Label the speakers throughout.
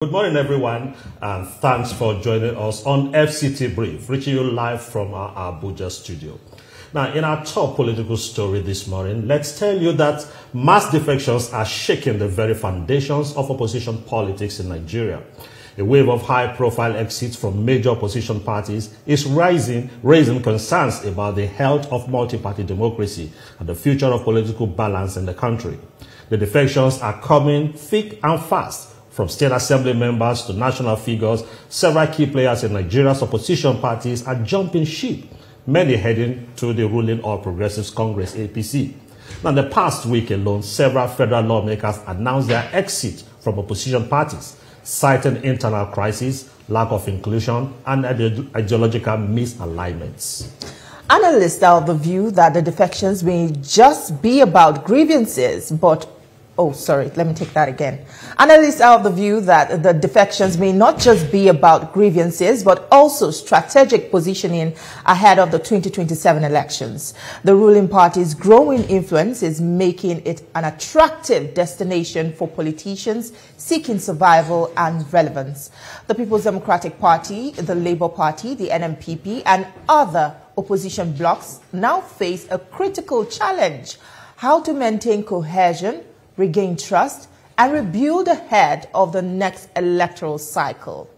Speaker 1: Good morning, everyone, and thanks for joining us on FCT Brief, reaching you live from our Abuja studio. Now, in our top political story this morning, let's tell you that mass defections are shaking the very foundations of opposition politics in Nigeria. A wave of high-profile exits from major opposition parties is raising concerns about the health of multi-party democracy and the future of political balance in the country. The defections are coming thick and fast. From state assembly members to national figures, several key players in Nigeria's opposition parties are jumping ship, many heading to the ruling All Progressives Congress APC. Now, in the past week alone, several federal lawmakers announced their exit from opposition parties, citing internal crisis, lack of inclusion, and ideological misalignments.
Speaker 2: Analysts are of the view that the defections may just be about grievances, but Analysts are of the view that the defections may not just be about grievances, but also strategic positioning ahead of the 2027 elections. The ruling party's growing influence is making it an attractive destination for politicians seeking survival and relevance. The People's Democratic Party, the Labour Party, the NMPP, and other opposition blocs now face a critical challenge: how to maintain cohesion, regain trust, and rebuild ahead of the next electoral cycle.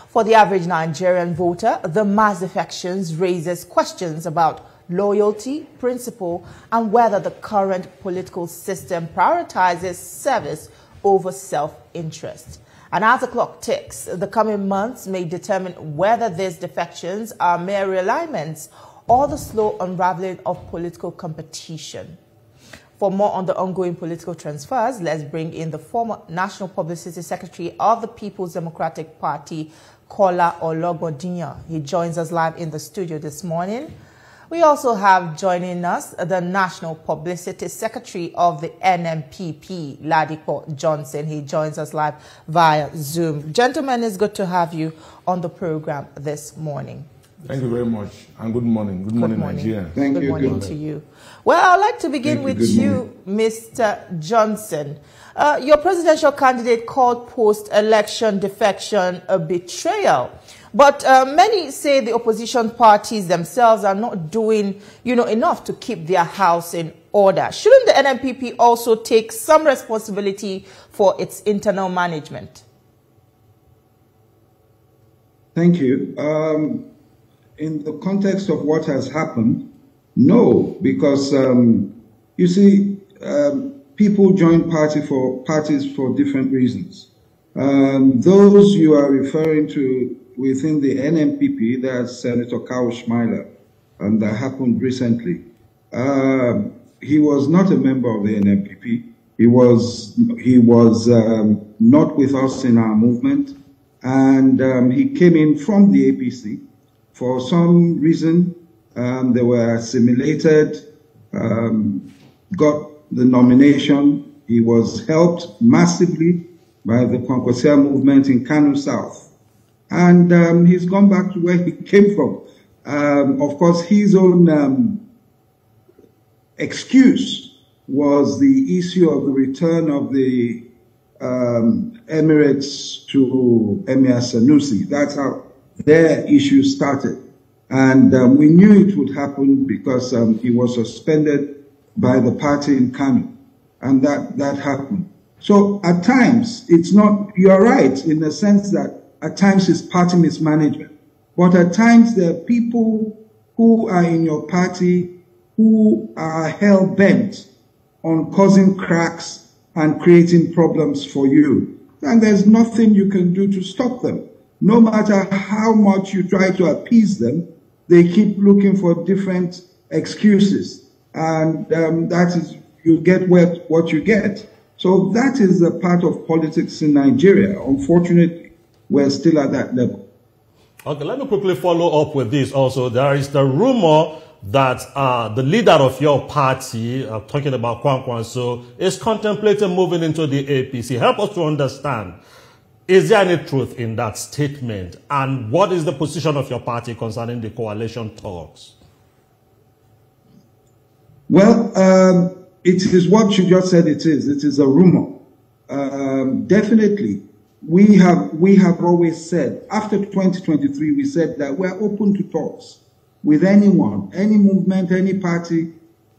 Speaker 2: For the average Nigerian voter, the mass defections raises questions about loyalty, principle, and whether the current political system prioritizes service over self-interest. And as the clock ticks, the coming months may determine whether these defections are mere realignments or the slow unraveling of political competition. For more on the ongoing political transfers, let's bring in the former National Publicity Secretary of the People's Democratic Party, Kola Ologbondiyan. He joins us live in the studio this morning. We also have joining us the National Publicity Secretary of the NMPP, Ladipo Johnson. He joins us live via Zoom. Gentlemen, it's good to have you on the program this morning.
Speaker 3: Thank you very much, and good morning. Good morning, Nigeria.
Speaker 2: Thank you. Good morning to you. Well, I'd like to begin with you, Mr. Johnson. Your presidential candidate called post-election defection a betrayal. But many say the opposition parties themselves are not doing, enough to keep their house in order. Shouldn't the NMPP also take some responsibility for its internal management?
Speaker 4: Thank you. In the context of what has happened, no, because you see, people join parties for different reasons. Those you are referring to within the NMPP, that's Senator Kawu Schmeiler, and that happened recently. He was not a member of the NMPP. He was not with us in our movement, and he came in from the APC. For some reason, they were assimilated, got the nomination. He was helped massively by the Kwankwassia movement in Kano South. And he's gone back to where he came from. Of course, his own excuse was the issue of the return of the Emirates to Emir Sanusi. That's how their issue started. And we knew it would happen because he was suspended by the party in Kano. And that happened. So at times, it's not, you're right in the sense that at times it's party mismanagement. But at times there are people who are in your party who are hell-bent on causing cracks and creating problems for you. And there's nothing you can do to stop them. No matter how much you try to appease them, they keep looking for different excuses. And that is, you get what you get. So that is a part of politics in Nigeria. Unfortunately, we're still at that level.
Speaker 1: Okay, let me quickly follow up with this also. There is the rumor that the leader of your party, talking about Kwankwaso, is contemplating moving into the APC. Help us to understand. Is there any truth in that statement? And what is the position of your party concerning the coalition talks?
Speaker 4: Well, it is what you just said it is. It is a rumor. Definitely, we have always said, after 2023, we said that we're open to talks with anyone, any movement, any party,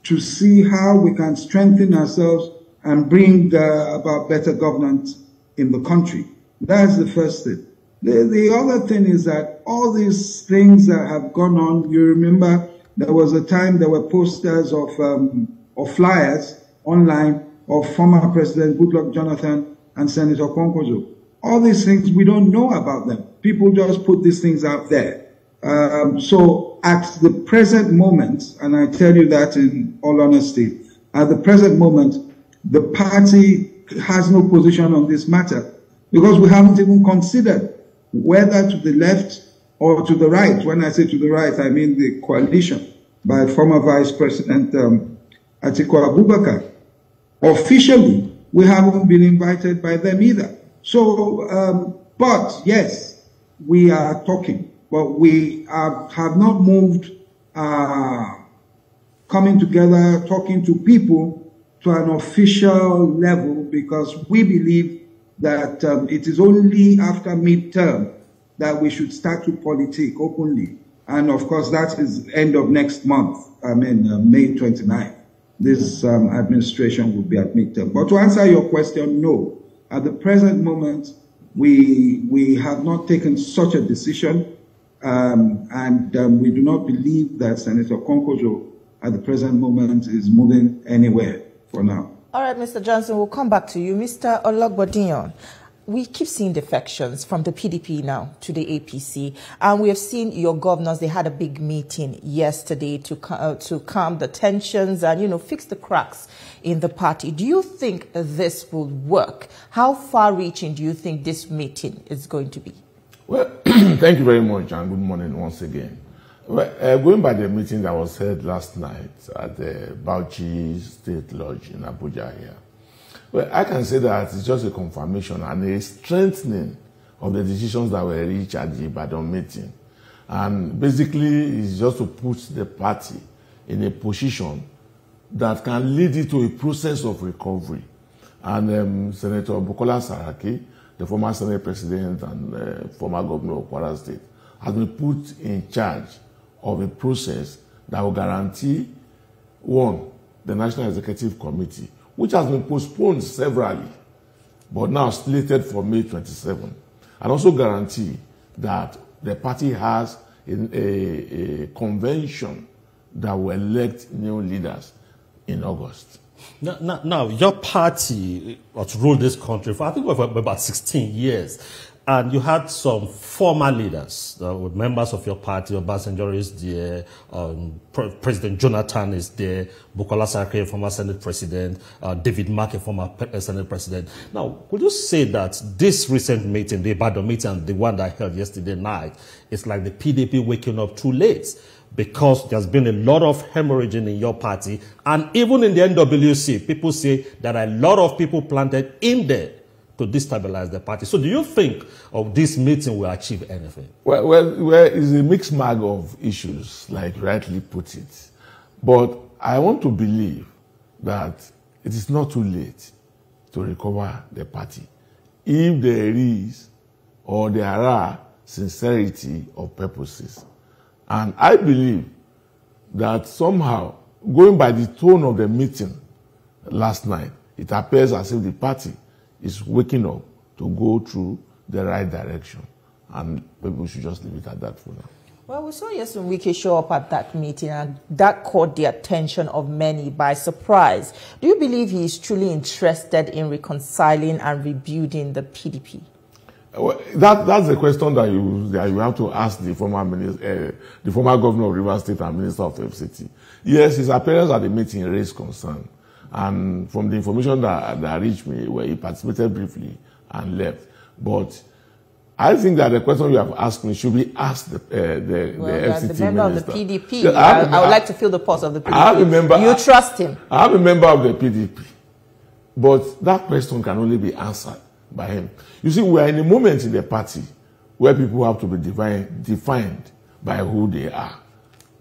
Speaker 4: to see how we can strengthen ourselves and bring about better governance in the country. That's the first thing. The other thing is that all these things that have gone on, you remember there was a time there were posters of flyers online of former President Goodluck Jonathan and Senator Kwankwaso. All these things, we don't know about them. People just put these things out there. So at the present moment, and I tell you that in all honesty, at the present moment, the party has no position on this matter because we haven't even considered whether to the left or to the right. When I say to the right, I mean the coalition by former Vice President Atiku Abubakar. Officially, we haven't been invited by them either. So, but yes, we are talking, but we have not moved coming together, talking to people to an official level because we believe that it is only after midterm that we should start to politic openly. And of course, that is end of next month, May 29th. This administration will be at midterm. But to answer your question, no. At the present moment, we have not taken such a decision, and we do not believe that Senator Kwankwaso at the present moment is moving anywhere for now.
Speaker 2: All right, Mr. Johnson, we'll come back to you. Mr. Ologbodiyan, we keep seeing defections from the PDP now to the APC, and we have seen your governors. They had a big meeting yesterday to calm the tensions and, you know, fix the cracks in the party. Do you think this will work? How far-reaching do you think this meeting is going to be?
Speaker 3: Well, thank you very much, and good morning once again. Well, going by the meeting that was held last night at the Bauchi State Lodge in Abuja here, well, I can say that it's just a confirmation and a strengthening of the decisions that were reached at the Ibadan meeting. And basically, it's just to put the party in a position that can lead it to a process of recovery. And Senator Bukola Saraki, the former Senate President and former Governor of Kwara State, has been put in charge of a process that will guarantee, one, the National Executive Committee, which has been postponed severally, but now slated for May 27, and also guarantee that the party has a convention that will elect new leaders in August.
Speaker 1: Now, your party has ruled this country for, I think, for about 16 years. And you had some former leaders, with members of your party. Obasanjo is there, President Jonathan is there, Bukola Saraki, former Senate President, David Mark, former Senate President. Now, would you say that this recent meeting, the Ibadan meeting, and the one that I held yesterday night, is like the PDP waking up too late? Because there's been a lot of hemorrhaging in your party, and even in the NWC, people say there are a lot of people planted in there to destabilize the party. So do you think of this meeting will achieve anything?
Speaker 3: Well, it's a mixed bag of issues, like rightly put it. But I want to believe that it is not too late to recover the party if there is or there are sincerity of purposes. And I believe that somehow, going by the tone of the meeting last night, it appears as if the party is waking up to go through the right direction. And people should just leave it at that for now.
Speaker 2: Well, we saw Nyesom Wike show up at that meeting, and that caught the attention of many by surprise. Do you believe he is truly interested in reconciling and rebuilding the PDP?
Speaker 3: Well, that's the question that you have to ask the former governor of Rivers State and Minister of FCT. Yes, his appearance at the meeting raised concern. And from the information that reached me, where he participated briefly and left. But I think that the question you have asked me should be asked the FCT
Speaker 2: the member
Speaker 3: minister.
Speaker 2: of the PDP. I would like to feel the pulse of the PDP. You trust him?
Speaker 3: I am a member of the PDP. But that question can only be answered by him. You see, we are in a moment in the party where people have to be defined by who they are.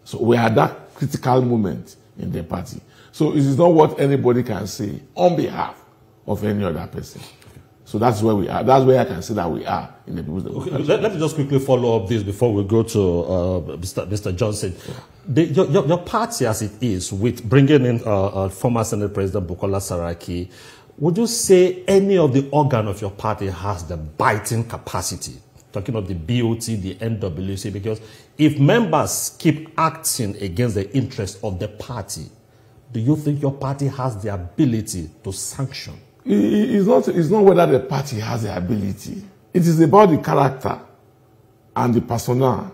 Speaker 3: So we are at that critical moment in the party. So it is not what anybody can say on behalf of any other person. So that's where we are. That's where I can say that we are in the People's Democratic Party.
Speaker 1: Let me just quickly follow up this before we go to Mr. Johnson. Your party, as it is, with bringing in former Senate President Bukola Saraki, would you say any of the organ of your party has the biting capacity? Talking of the BOT, the NWC, because if members keep acting against the interest of the party, do you think your party has the ability to sanction?
Speaker 3: It's not whether the party has the ability. It is about the character and the personnel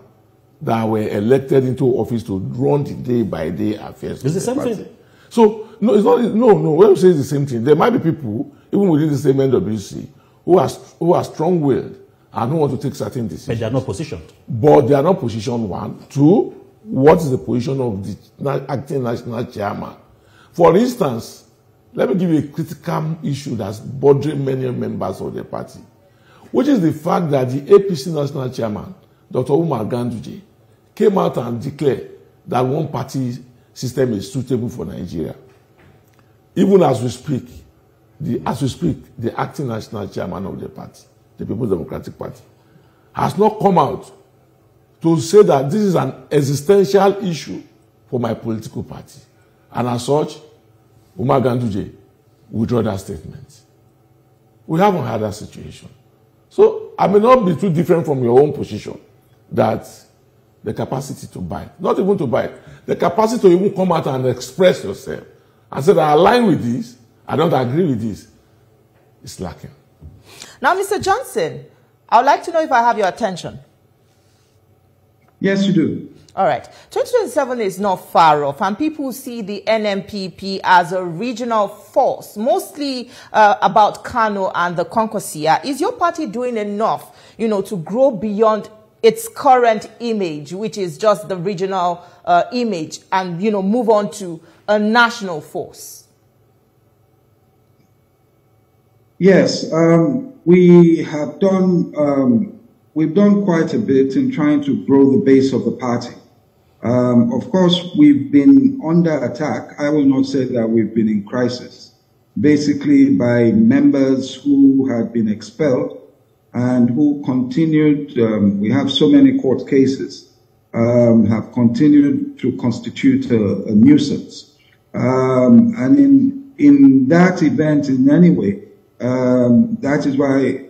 Speaker 3: that were elected into office to run the day-by-day affairs.
Speaker 1: It's the same thing.
Speaker 3: So, no, it's not. No. When we say it's the same thing, there might be people, even within the same NWC, who are strong-willed and who want to take certain decisions.
Speaker 1: But they are not positioned.
Speaker 3: But they are not positioned, one. Two, what is the position of the acting national chairman? For instance, let me give you a critical issue that's bothering many members of the party, which is the fact that the APC national chairman, Dr. Umar Ganduje, came out and declared that one-party system is suitable for Nigeria. Even as we speak, the acting national chairman of the party, the People's Democratic Party, has not come out to say that this is an existential issue for my political party. And as such, Umar Ganduje withdraw that statement. We haven't had that situation. So I may not be too different from your own position that the capacity to bite, not even to bite, the capacity to even come out and express yourself and say that I align with this, I don't agree with this, is lacking.
Speaker 2: Now, Mr. Johnson, I would like to know if I have your attention.
Speaker 4: Yes, you do.
Speaker 2: All right. 2027 is not far off, and people see the NMPP as a regional force, mostly about Kano and the Concosia. Is your party doing enough, to grow beyond its current image, which is just the regional image, and, move on to a national force?
Speaker 4: Yes, we have done. We've done quite a bit in trying to grow the base of the party. Of course, we've been under attack. I will not say that we've been in crisis, basically by members who had been expelled and who continued, we have so many court cases, have continued to constitute a nuisance. And in that event, in any way, that is why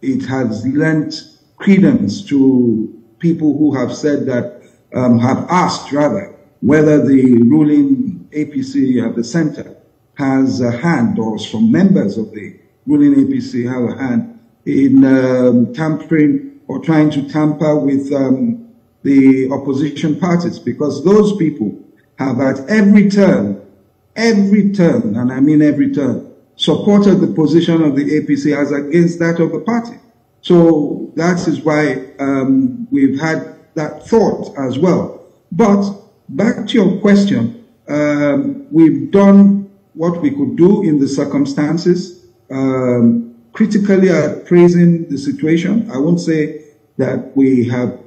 Speaker 4: it has lent credence to people who have said that, have asked rather, whether the ruling APC at the center has a hand, or some members of the ruling APC have a hand in tampering or trying to tamper with the opposition parties, because those people have at every turn, and I mean every turn, supported the position of the APC as against that of the party. So that is why we've had that thought as well. But back to your question, we've done what we could do in the circumstances, critically appraising the situation. I won't say that we have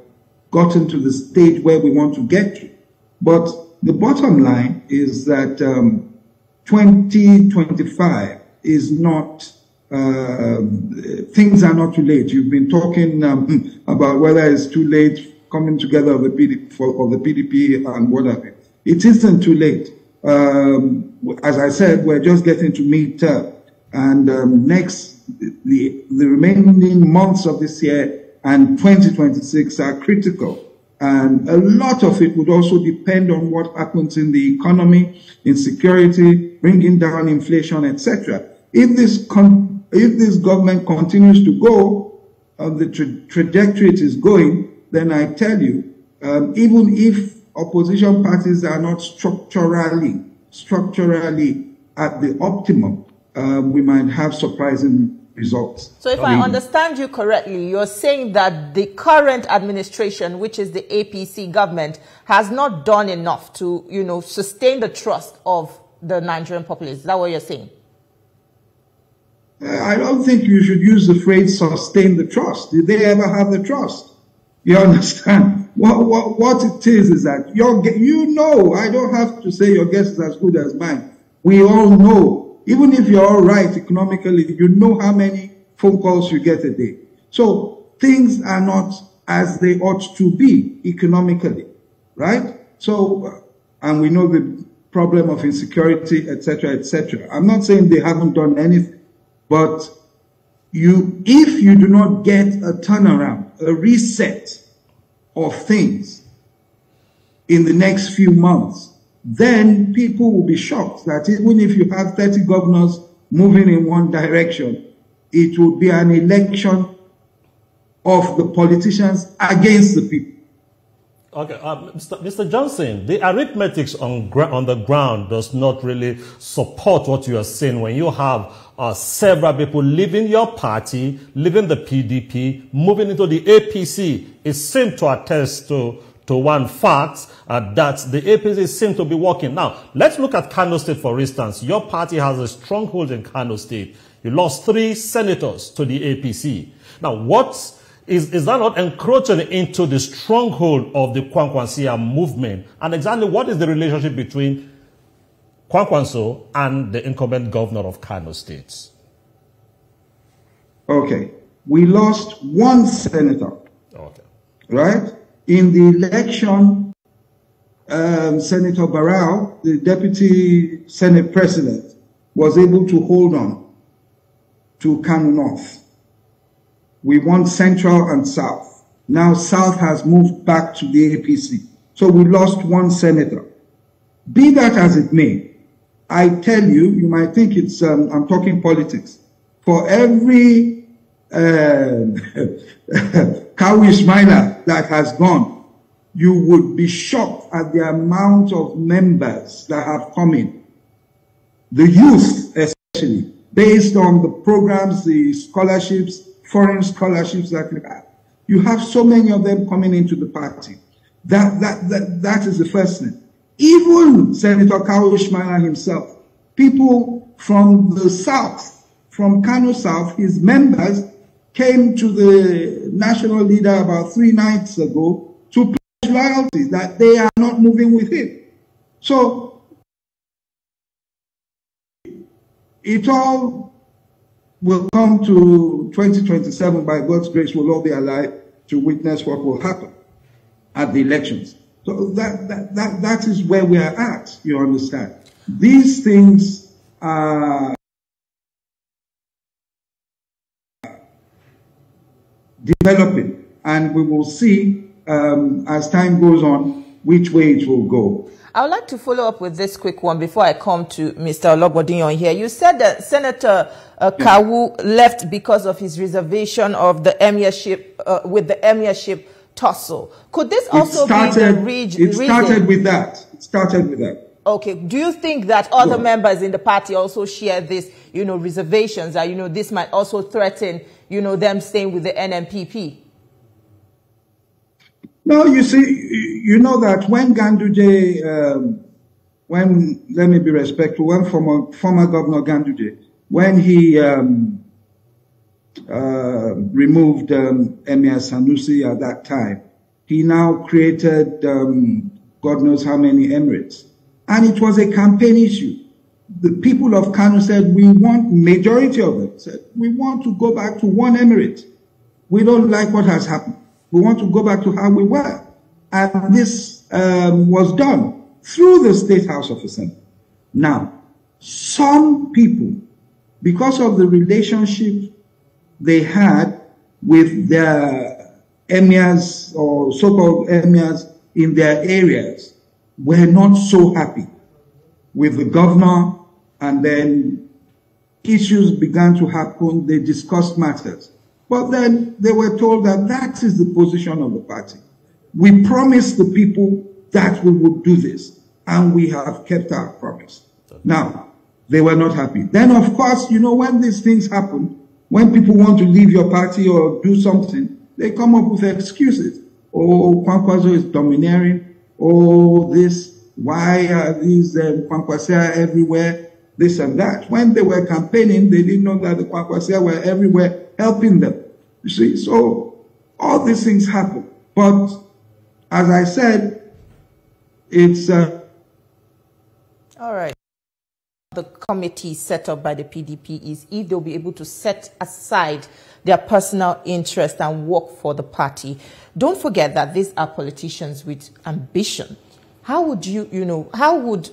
Speaker 4: gotten to the stage where we want to get to, but the bottom line is that 2025 is not, things are not too late. You've been talking about whether it's too late coming together of the PDP and what have you. It isn't too late. As I said, we're just getting to mid-term, and the remaining months of this year and 2026 are critical. And a lot of it would also depend on what happens in the economy, in security, bringing down inflation, etc. If this government continues to go on the trajectory it is going, then I tell you, even if opposition parties are not structurally at the optimum, we might have surprising results.
Speaker 2: So if I understand you correctly, you're saying that the current administration, which is the APC government, has not done enough to, sustain the trust of the Nigerian populace. Is that what you're saying?
Speaker 4: I don't think you should use the phrase sustain the trust. Did they ever have the trust? You understand? What it is that I don't have to say your guess is as good as mine. We all know Even if you're all right economically, you know how many phone calls you get a day. So things are not as they ought to be economically, right? So, and we know the problem of insecurity, etc., etc. I'm not saying they haven't done anything, but if you do not get a turnaround, a reset of things in the next few months, then people will be shocked that even if you have 30 governors moving in one direction, it will be an election of the politicians against the people.
Speaker 1: Okay, Mr. Johnson, the arithmetics on the ground does not really support what you are saying when you have several people leaving your party, leaving the PDP, moving into the APC. It seems to attest to one fact that the APCs seem to be working. Now, let's look at Kano State, for instance. Your party has a stronghold in Kano State. You lost 3 senators to the APC. Now, is that not encroaching into the stronghold of the Kwankwansia movement? And exactly what is the relationship between Kwankwanso and the incumbent governor of Kano State?
Speaker 4: Okay. We lost 1 senator.
Speaker 1: Okay.
Speaker 4: Right? In the election, Senator Barrow, the deputy Senate president, was able to hold on to Kano North. We won Central and South. Now South has moved back to the APC. So we lost 1 senator. Be that as it may, I tell you, you might think it's, I'm talking politics. For every cowish miner that has gone, you would be shocked at the amount of members that have come in. The youth, especially, based on the programs, the scholarships, foreign scholarships that you have. You have so many of them coming into the party. That is the first thing. Even Senator Kawu Ishmael himself, people from the South, from Kano South, his members came to the national leader about 3 nights ago to pledge loyalty, that they are not moving with him. So it all will come to 2027, by God's grace, we'll all be alive to witness what will happen at the elections. So that is where we are at, you understand. These things are developing, and we will see as time goes on which way it will go.
Speaker 2: I would like to follow up with this quick one before I come to Mr. Ologbodiyan here. You said that Senator Kawu left because of his reservation of the emirship, with the emirship tussle. Could this also be the reason?
Speaker 4: It started with that. It started with that.
Speaker 2: Okay. Do you think that other members in the party also share this, reservations that, this might also threaten, them staying with the NMPP?
Speaker 4: No, you see, you know that when Ganduje, let me be respectful, when former Governor Ganduje, when he removed Emir Sanusi at that time, he now created God knows how many emirates. And it was a campaign issue. The people of Kano said, majority of them said, we want to go back to 1 emirate. We don't like what has happened. We want to go back to how we were. And this was done through the State House of Assembly. Now, some people, because of the relationship they had with their emirs or so-called emirs in their areas, were not so happy with the governor, and then issues began to happen. They discussed matters. But then they were told that that is the position of the party. We promised the people that we would do this, and we have kept our promise. Now, they were not happy. Then, of course, when these things happen, when people want to leave your party or do something, they come up with excuses. Oh, Kwankwaso is domineering. Oh, this, why are these Kwankwasia everywhere? This and that. When they were campaigning, they didn't know that the Kwankwasia were everywhere helping them. You see, so all these things happen. But as I said, it's...
Speaker 2: all right. the committee set up by the PDP is if they'll be able to set aside their personal interest and work for the party. Don't forget that these are politicians with ambition. How would how would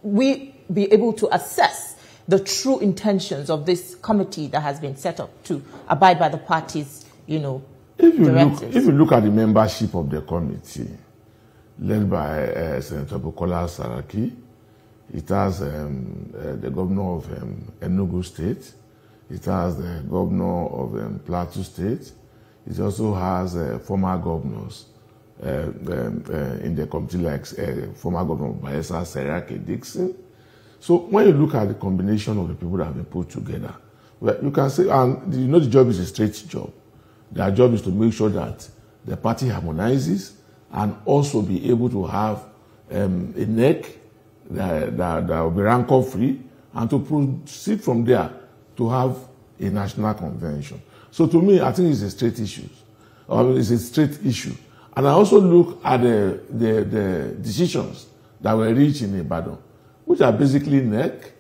Speaker 2: we be able to assess the true intentions of this committee that has been set up to abide by the party's, directives?
Speaker 3: If you look at the membership of the committee, led by Senator Bukola Saraki, it has the governor of Enugu State, it has the governor of Plateau State, it also has former governors in the committee, like former governor of Bayelsa, Seraki Dixon. So when you look at the combination of the people that have been put together, well, you can say, and the job is a straight job. Their job is to make sure that the party harmonizes and also be able to have a neck that will be rancor-free, and to proceed from there to have a national convention. So to me, I think it's a straight issue. It's a straight issue. And I also look at the decisions that were reached in Ibadan, which are basically neck.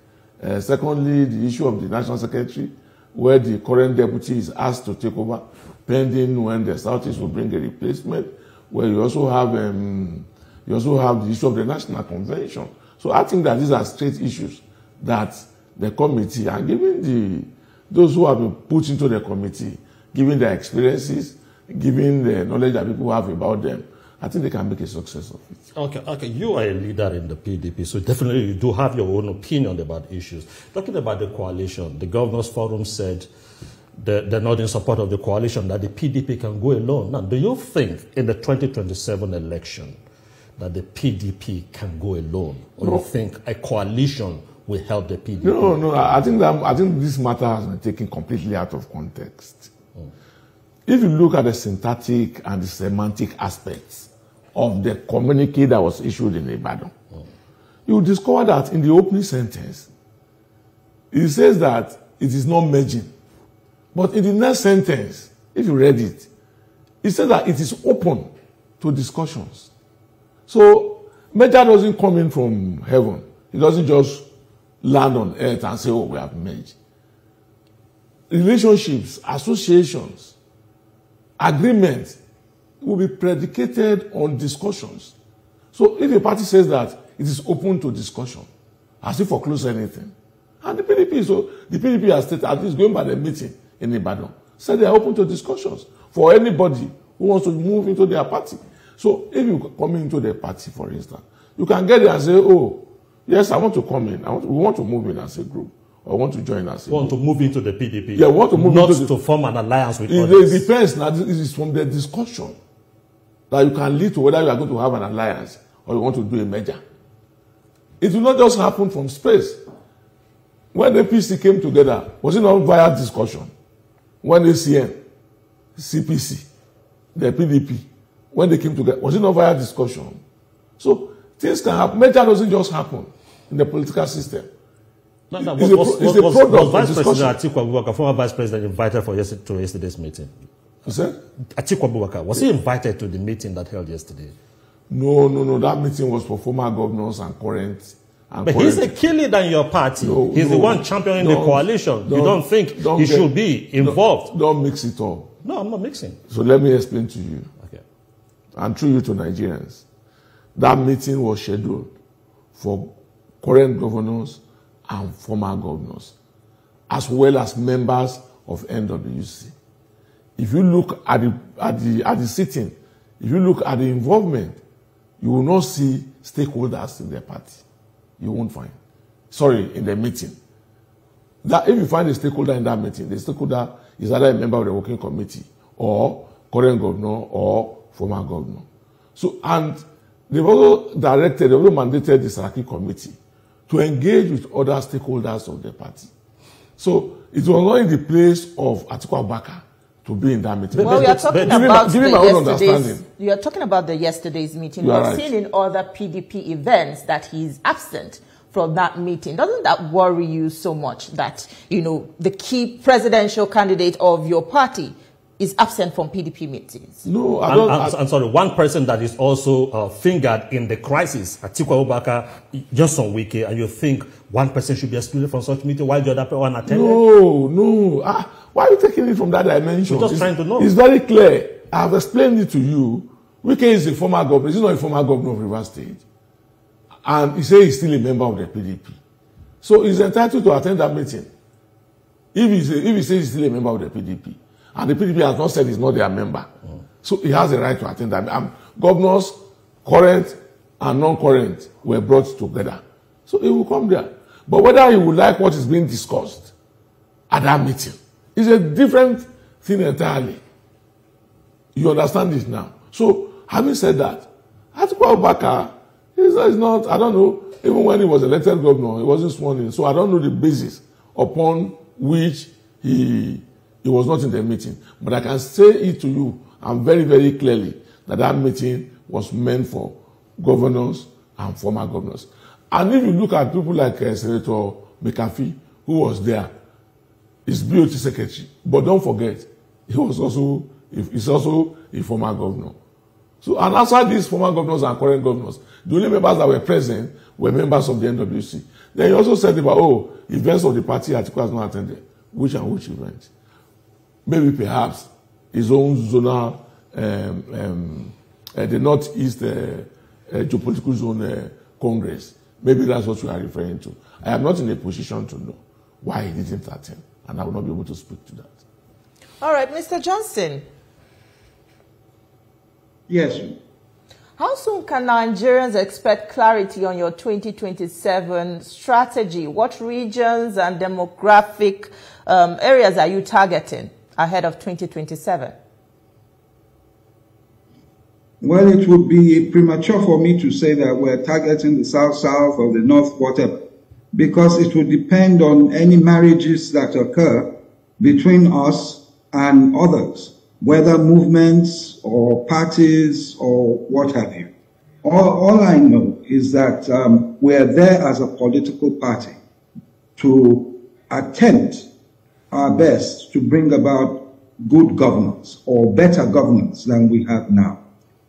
Speaker 3: Secondly, the issue of the national secretary, where the current deputy is asked to take over, pending when the Southeast will bring a replacement, where you also have the issue of the national convention. So I think that these are straight issues that the committee, and given those who have been put into the committee, given their experiences, given the knowledge that people have about them, I think they can make a success of it.
Speaker 1: Okay. You are a leader in the PDP, so definitely you do have your own opinion about issues. Talking about the coalition, the Governors Forum said they're not in support of the coalition, that the PDP can go alone. Now, do you think in the 2027 election that the PDP can go alone? Or do you think a coalition will help the PDP?
Speaker 3: No. I think this matter has been taken completely out of context. If you look at the syntactic and the semantic aspects of the communique that was issued in Ibadan, you will discover that in the opening sentence, it says that it is not merging. But in the next sentence, if you read it, it says that it is open to discussions. So merger doesn't come in from heaven. It doesn't just land on earth and say, oh, we have merged. Relationships, associations, agreement will be predicated on discussions. So if a party says that it is open to discussion, as if foreclose anything, and the PDP has stated, at least going by the meeting in Ibadan, said they are open to discussions for anybody who wants to move into their party. So if you come into the party, for instance, you can get there and say, oh, yes, I want to come in. We want to move in as a group. Or want to join us.
Speaker 1: Want to move into the PDP?
Speaker 3: Yeah, want to move
Speaker 1: not
Speaker 3: into
Speaker 1: to form an alliance with others.
Speaker 3: It depends. Now, it is from the discussion that you can lead to whether you are going to have an alliance or you want to do a merger. It will not just happen from space. When the APC came together, was it not via discussion? When ACN, CPC, the PDP, when they came together, was it not via discussion? So things can happen. Merger doesn't just happen in the political system.
Speaker 1: Was Vice President Atiku Abubakar, former Vice President, invited to yesterday's meeting?
Speaker 3: You said?
Speaker 1: Atiku Abubakar, was he invited to the meeting that held yesterday?
Speaker 3: No. That meeting was for former governors and current.
Speaker 1: But he's a key leader in your party. He's the one championing the coalition. You don't think he should be involved?
Speaker 3: Don't mix it up.
Speaker 1: No, I'm not mixing.
Speaker 3: So let me explain to you.
Speaker 1: Okay.
Speaker 3: And through you to Nigerians. That meeting was scheduled for current governors and former governors, as well as members of NWC. If you look at the sitting, if you look at the involvement, you will not see stakeholders in the party. You won't find. Sorry, in the meeting. That if you find a stakeholder in that meeting, the stakeholder is either a member of the working committee or current governor or former governor. So, and they've also mandated the Saraki committee to engage with other stakeholders of the party. So it was not in the place of Atiku Abubakar to be in that meeting.
Speaker 2: Well, you are talking about the yesterday's meeting. We have seen in other PDP events that he's absent from that meeting. Doesn't that worry you so much that, the key presidential candidate of your party is absent from PDP meetings.
Speaker 3: No,
Speaker 1: I'm sorry, one person that is also fingered in the crisis, Atiku Abubakar, just on Wiki, and you think one person should be excluded from such meeting while the other one attended?
Speaker 3: No. Why are you taking it from that dimension?
Speaker 1: We're just trying to know.
Speaker 3: It's very clear. I've explained it to you. Wiki is a former governor. He's not a former governor of Rivers State. And he says he's still a member of the PDP. So he's entitled to attend that meeting. If he says he's still a member of the PDP, and the PDP has not said he's not their member, so he has a right to attend that. Governors, current and non-current, were brought together. So he will come there. But whether he would like what is being discussed at that meeting is a different thing entirely. You understand this now? So, having said that, Atiku Abubakar is not, I don't know, even when he was elected governor, he wasn't sworn in. So I don't know the basis upon which he was not in the meeting. But I can say it to you, and very, very clearly, that meeting was meant for governors and former governors. And if you look at people like Senator McAfee, who was there, his BOT secretary, but don't forget, he's also a former governor. So, and outside these former governors and current governors, the only members that were present were members of the NWC. Then he also said about, events of the party Atiku has not attended. Which event? Maybe perhaps his own zonal, the Northeast Geopolitical Zone Congress. Maybe that's what you are referring to. I am not in a position to know why he didn't attend, and I will not be able to speak to that.
Speaker 2: All right, Mr. Johnson.
Speaker 4: Yes.
Speaker 2: How soon can Nigerians expect clarity on your 2027 strategy? What regions and demographic areas are you targeting ahead of 2027?
Speaker 4: Well, it would be premature for me to say that we're targeting the south-south or the north, whatever, because it would depend on any marriages that occur between us and others, whether movements or parties or what have you. All I know is that we're there as a political party to attempt our best to bring about good governance or better governance than we have now.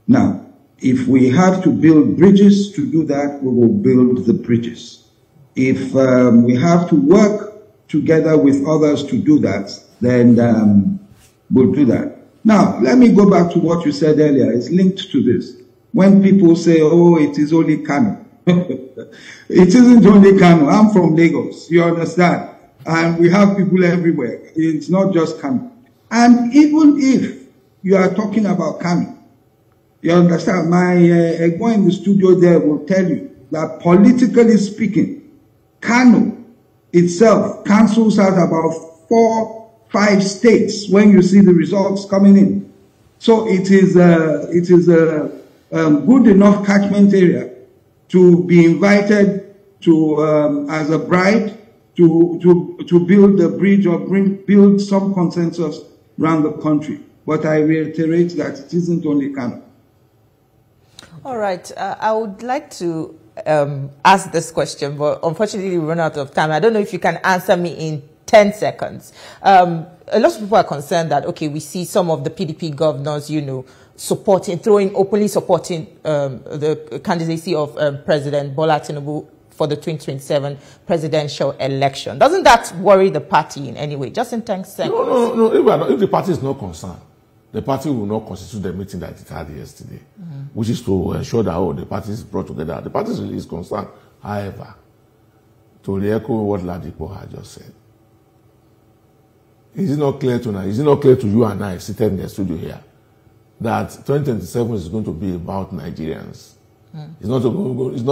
Speaker 4: Now, if we have to build bridges to do that, we will build the bridges. If we have to work together with others to do that, then we'll do that. Now, let me go back to what you said earlier. It's linked to this. When people say, oh, it is only Kano. It isn't only Kano. I'm from Lagos. You understand? And we have people everywhere. It's not just Kano. And even if you are talking about Kano, you understand, my Egbo in the studio there will tell you that politically speaking, Kano itself cancels out about 4-5 states when you see the results coming in. So it is a good enough catchment area to be invited to as a bride to build a bridge or build some consensus around the country. But I reiterate that it isn't only Kano.
Speaker 2: All right. I would like to ask this question, but unfortunately we run out of time. I don't know if you can answer me in 10 seconds. A lot of people are concerned that, okay, we see some of the PDP governors, openly supporting the candidacy of President Bola Tinubu for the 2027 presidential election. Doesn't that worry the party in any way? Just in 10 seconds.
Speaker 3: No. If the party is not concerned, the party will not constitute the meeting that it had yesterday, which is to ensure that the party is brought together. The party is concerned, however, to re-echo what Ladipo had just said. Is it not clear to you and I seated in the studio here that 2027 is going to be about Nigerians? It's not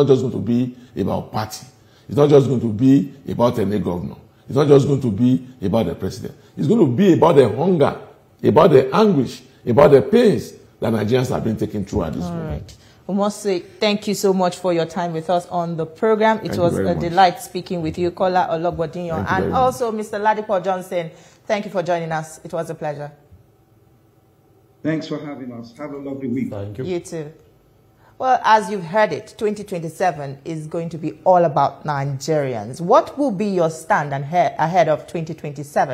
Speaker 3: just going to be about party. It's not just going to be about any governor. It's not just going to be about the president. It's going to be about the hunger, about the anguish, about the pains that Nigerians have been taking through at this moment.
Speaker 2: Right. We must say thank you so much for your time with us on the program. It was a delight speaking with you, Kola Ologbodinyo, and also Mr. Ladipo Johnson. Thank you for joining us. It was a pleasure.
Speaker 4: Thanks for having us. Have a lovely week.
Speaker 1: Thank you.
Speaker 2: You too. Well, as you've heard it, 2027 is going to be all about Nigerians. What will be your stand ahead of 2027?